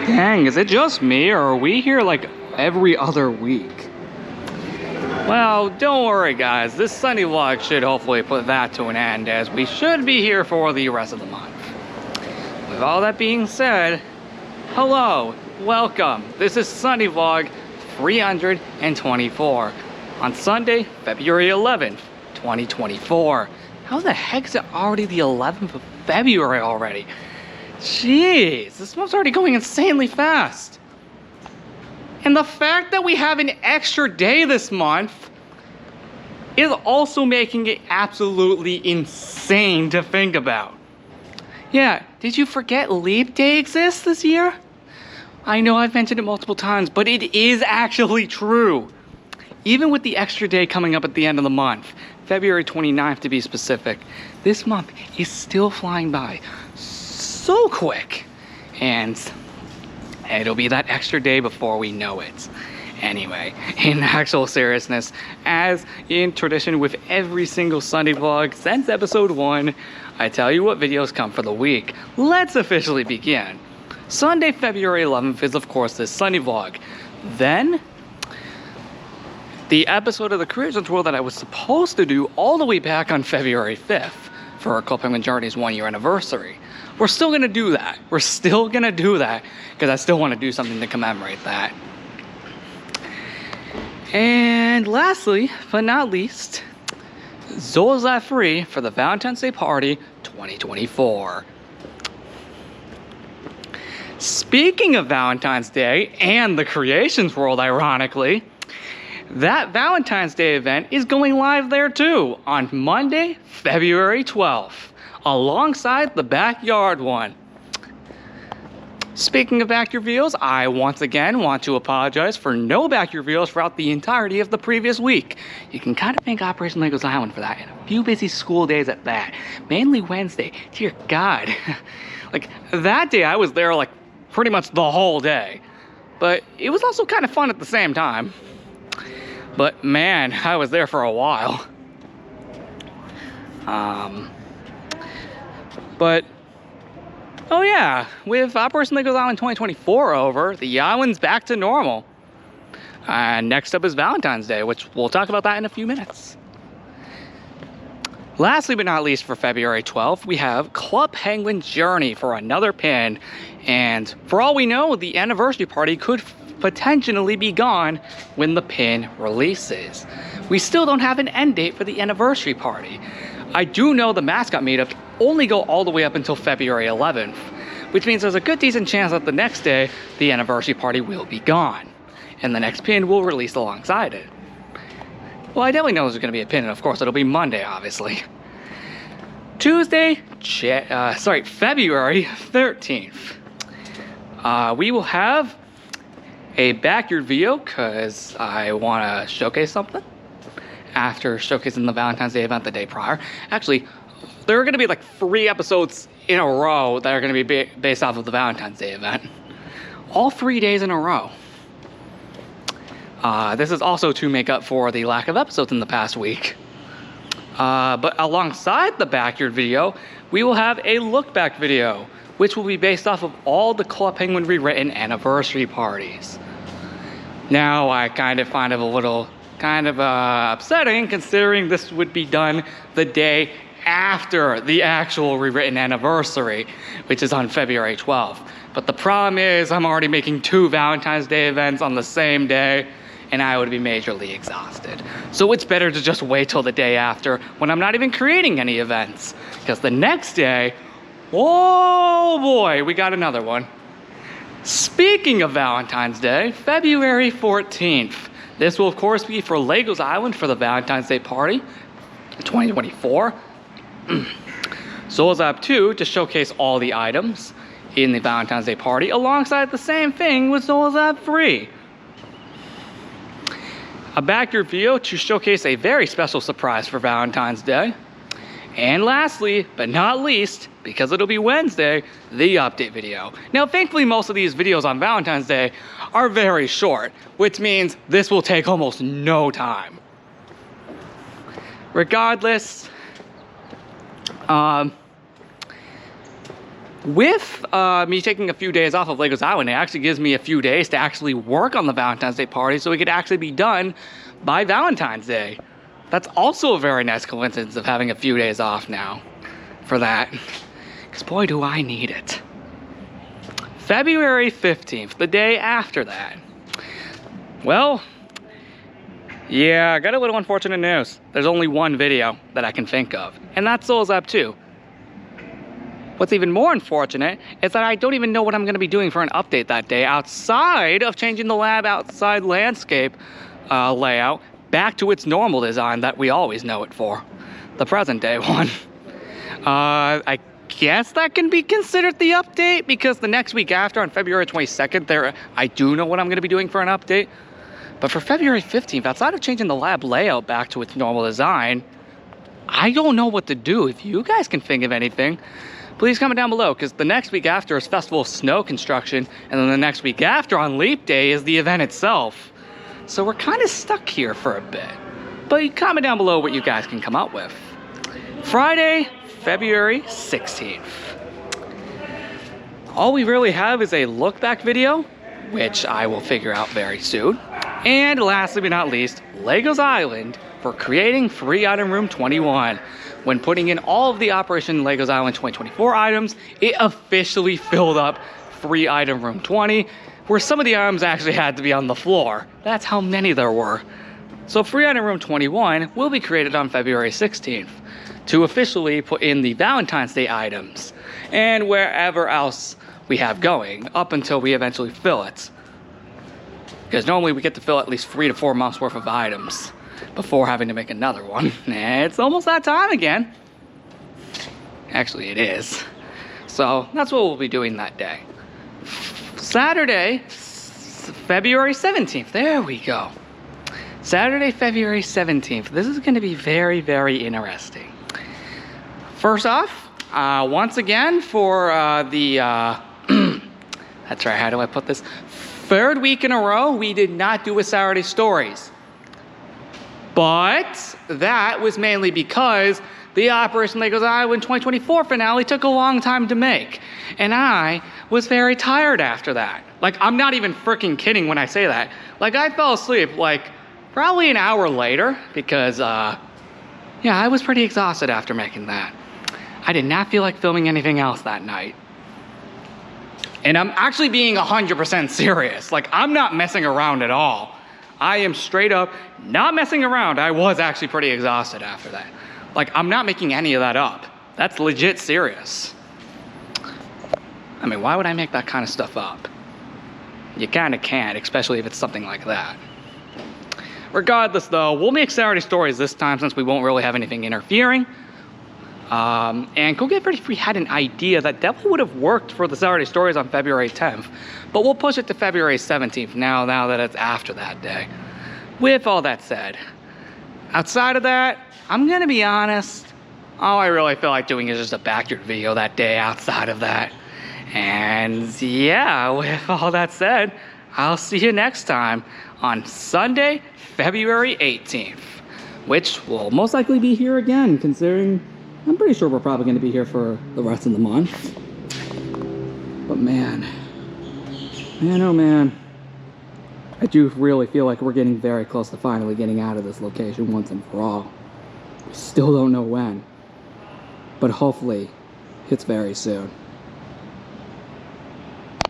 Dang, is it just me, or are we here like every other week? Well, don't worry guys, this Sunday vlog should hopefully put that to an end, as we should be here for the rest of the month. With all that being said, hello, welcome. This is Sunday vlog 324 on Sunday, February 11th, 2024. How the heck is it already the 11th of February already? Jeez, this month's already going insanely fast. And the fact that we have an extra day this month is also making it absolutely insane to think about. Yeah, did you forget Leap Day exists this year? I know I've mentioned it multiple times, but it is actually true. Even with the extra day coming up at the end of the month, February 29th to be specific, this month is still flying by so quick, and it'll be that extra day before we know it. Anyway, in actual seriousness, as in tradition with every single Sunday vlog since episode 1, I tell you what videos come for the week. Let's officially begin. Sunday, February 11th is of course this Sunday vlog. Then, the episode of the Creations World that I was supposed to do all the way back on February 5th for our Club Penguin Journey's 1-year anniversary. We're still gonna do that. We're still gonna do that because I still want to do something to commemorate that. And lastly, but not least, Zola Free for the Valentine's Day Party 2024. Speaking of Valentine's Day and the Creations World, ironically, that Valentine's Day event is going live there too on Monday, February 12th, alongside the backyard one. Speaking of backyard reveals, I once again want to apologize for no backyard reveals throughout the entirety of the previous week. You can kind of thank Operation Legos Island for that, and a few busy school days at that. Mainly Wednesday. Dear God. Like, that day I was there like pretty much the whole day. But it was also kind of fun at the same time. But man, I was there for a while. But, oh yeah, with Operation Legos Island 2024 over, the island's back to normal. And next up is Valentine's Day, which we'll talk about that in a few minutes. Lastly but not least, for February 12th, we have Club Penguin Journey for another pin. And for all we know, the anniversary party could potentially be gone when the pin releases. We still don't have an end date for the anniversary party. I do know the mascot meetups only go all the way up until February 11th, which means there's a good decent chance that the next day, the anniversary party will be gone, and the next pin will release alongside it. Well, I definitely know there's going to be a pin, and of course it'll be Monday, obviously. Tuesday, February 13th. We will have a backyard video, because I want to showcase something after showcasing the Valentine's Day event the day prior. Actually, there are going to be like 3 episodes in a row that are going to be based off of the Valentine's Day event. All 3 days in a row. This is also to make up for the lack of episodes in the past week. But alongside the backyard video, we will have a look back video, which will be based off of all the Club Penguin rewritten anniversary parties. Now, I kind of find it a little upsetting, considering this would be done the day after the actual rewritten anniversary, which is on February 12th. But the problem is I'm already making 2 Valentine's Day events on the same day, and I would be majorly exhausted. So it's better to just wait till the day after, when I'm not even creating any events. Because the next day, oh boy, we got another one. Speaking of Valentine's Day, February 14th. This will of course be for Legos Island for the Valentine's Day Party 2024. Zolzap 2 to showcase all the items in the Valentine's Day Party, alongside the same thing with Zolzap 3. A backyard video to showcase a very special surprise for Valentine's Day. And lastly, but not least, because it'll be Wednesday, the update video. Now, thankfully, most of these videos on Valentine's Day are very short, which means this will take almost no time. Regardless, With me taking a few days off of Legos Island, it actually gives me a few days to actually work on the Valentine's Day party so it could actually be done by Valentine's Day. That's also a very nice coincidence of having a few days off now for that. Because boy, do I need it. February 15th, the day after that. Well, yeah, I got a little unfortunate news. There's only one video that I can think of, and that's Souls Lab 2. What's even more unfortunate is that I don't even know what I'm going to be doing for an update that day outside of changing the lab outside landscape layout back to its normal design that we always know it for, the present day one. I guess that can be considered the update because the next week after, on February 22nd, I do know what I'm going to be doing for an update. But for February 15th, outside of changing the lab layout back to its normal design, I don't know what to do. If you guys can think of anything, please comment down below, because the next week after is Festival of Snow construction, and then the next week after on Leap Day is the event itself. So we're kind of stuck here for a bit. But comment down below what you guys can come up with. Friday, February 16th. All we really have is a look back video, which I will figure out very soon. And lastly but not least, Legos Island for creating Free Item Room 21. When putting in all of the Operation Legos Island 2024 items, it officially filled up Free Item Room 20, where some of the items actually had to be on the floor. That's how many there were. So Free Item Room 21 will be created on February 16th to officially put in the Valentine's Day items and wherever else we have going up until we eventually fill it. Because normally we get to fill at least 3 to 4 months worth of items before having to make another one. And it's almost that time again. Actually, it is. So that's what we'll be doing that day. Saturday, February 17th. There we go. Saturday, February 17th. This is going to be very, very interesting. First off, once again for that's right, how do I put this? Third week in a row, we did not do a Saturday Stories. But that was mainly because the Operation Legos Island 2024 finale took a long time to make. And I was very tired after that. Like, I'm not even freaking kidding when I say that. Like, I fell asleep, like, probably an hour later because, yeah, I was pretty exhausted after making that. I did not feel like filming anything else that night. And I'm actually being 100% serious. Like, I'm not messing around at all. I am straight up not messing around. I was actually pretty exhausted after that. Like, I'm not making any of that up. That's legit serious. I mean, why would I make that kind of stuff up? You kind of can't, especially if it's something like that. Regardless, though, we'll make Saturday Stories this time since we won't really have anything interfering. And Go Get Ready Free had an idea that definitely would have worked for the Saturday Stories on February 10th, but we'll push it to February 17th now that it's after that day. With all that said, outside of that, I'm gonna be honest, all I really feel like doing is just a backyard video that day outside of that. And yeah, with all that said, I'll see you next time on Sunday, February 18th, which will most likely be here again, considering I'm pretty sure we're probably going to be here for the rest of the month. But man, oh man, I do really feel like we're getting very close to finally getting out of this location once and for all. We still don't know when, but hopefully it's very soon.